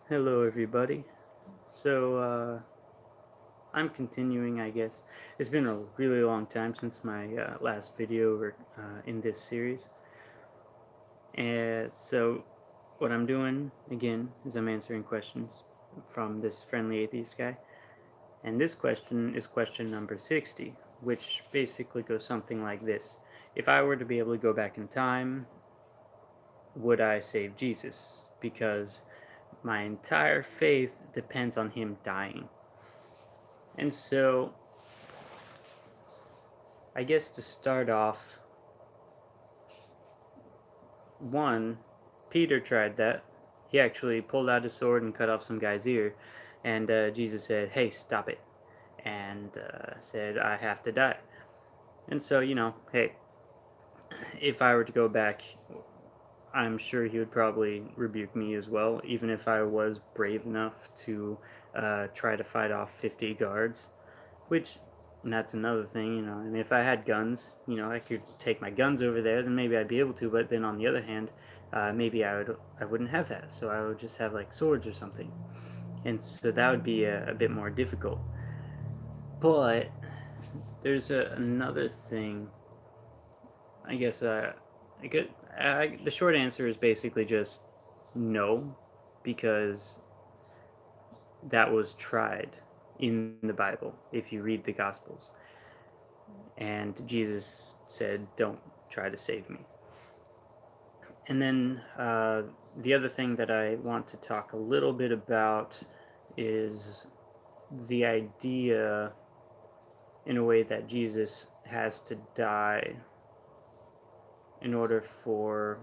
Hello, everybody. So, I'm continuing, I guess. It's been a really long time since my last video in this series. And so, what I'm doing, again, is I'm answering questions from this friendly atheist guy. And this question is question number 60, which basically goes something like this. If I were to be able to go back in time, would I save Jesus? Because my entire faith depends on him dying. And so, I guess to start off, one, Peter tried that. He actually pulled out his sword and cut off some guy's ear, and Jesus said, "Hey, stop it," and said, "I have to die." And so, hey, if I were to go back, I'm sure he would probably rebuke me as well, even if I was brave enough to try to fight off 50 guards. Which, and that's another thing, I mean, if I had guns, I could take my guns over there, then maybe I'd be able to. But then on the other hand, maybe I wouldn't have that, so I would just have like swords or something, and so that would be a bit more difficult. But there's another thing. I guess I could. The short answer is basically just no, because that was tried in the Bible. If you read the Gospels, and Jesus said, "Don't try to save me." And then the other thing that I want to talk a little bit about is the idea, in a way, that Jesus has to die in order for.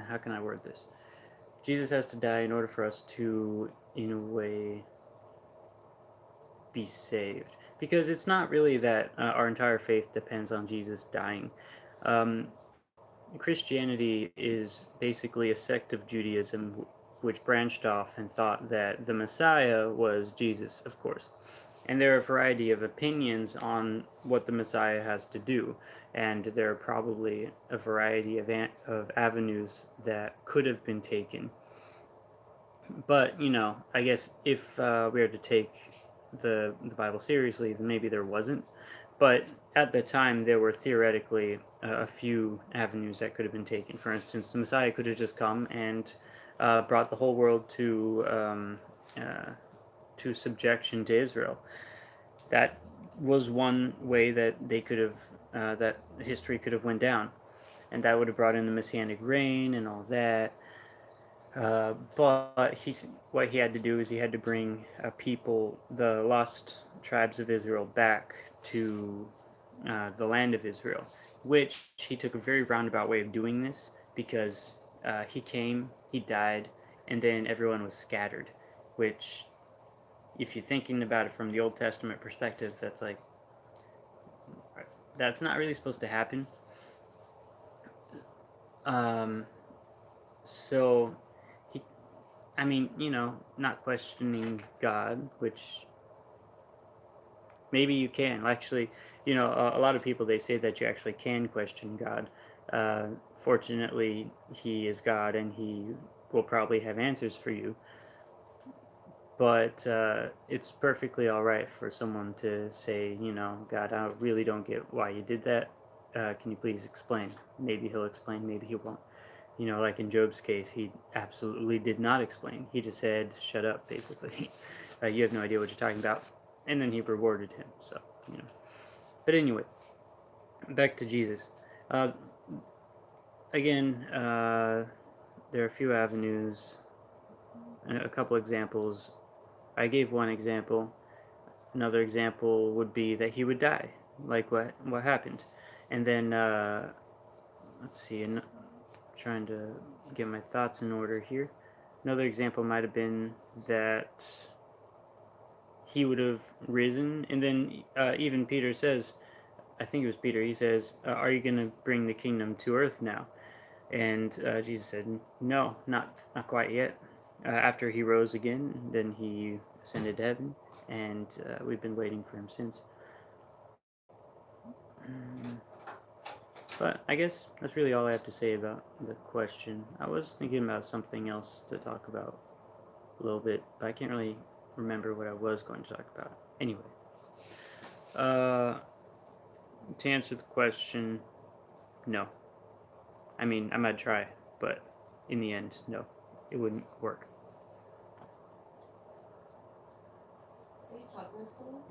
How can I word this? Jesus has to die in order for us to, in a way, be saved. Because it's not really that our entire faith depends on Jesus dying. Um, Christianity is basically a sect of Judaism which branched off and thought that the Messiah was Jesus, of course. And there are a variety of opinions on what the Messiah has to do, and there are probably a variety of avenues that could have been taken. But, I guess if we were to take the Bible seriously, then maybe there wasn't. But at the time, there were theoretically a few avenues that could have been taken. For instance, the Messiah could have just come and brought the whole world uh, to subjection to Israel. That was one way that they could have that history could have went down, and that would have brought in the Messianic reign and all that. But what he had to do is he had to bring the lost tribes of Israel, back to the land of Israel, which he took a very roundabout way of doing this, because he came, he died, and then everyone was scattered. Which, if you're thinking about it from the Old Testament perspective, that's not really supposed to happen. Um, so he, I mean, not questioning God, which maybe you can actually. A lot of people, they say that you actually can question God. uh, Fortunately, he is God, and he will probably have answers for you. But it's perfectly all right for someone to say, God, I really don't get why you did that. Can you please explain? Maybe he'll explain, maybe he won't. Like in Job's case, he absolutely did not explain. He just said, "Shut up," basically. You have no idea what you're talking about. And then he rewarded him. So, you know. But anyway, back to Jesus. Uh, Again, there are a few avenues, a couple examples. I gave one example. Another example would be that he would die, like what happened. And then, let's see, trying to get my thoughts in order here. Another example might have been that he would have risen, and then even Peter says, I think it was Peter, he says, "Are you going to bring the kingdom to earth now?" And Jesus said, "No, not quite yet." After he rose again, then he ascended to heaven, and we've been waiting for him since. Mm, But I guess that's really all I have to say about the question. I was thinking about something else to talk about a little bit, but I can't really remember what I was going to talk about. Anyway, uh, to answer the question, no. I mean, I might try, but in the end, no, it wouldn't work. Are you talking to someone?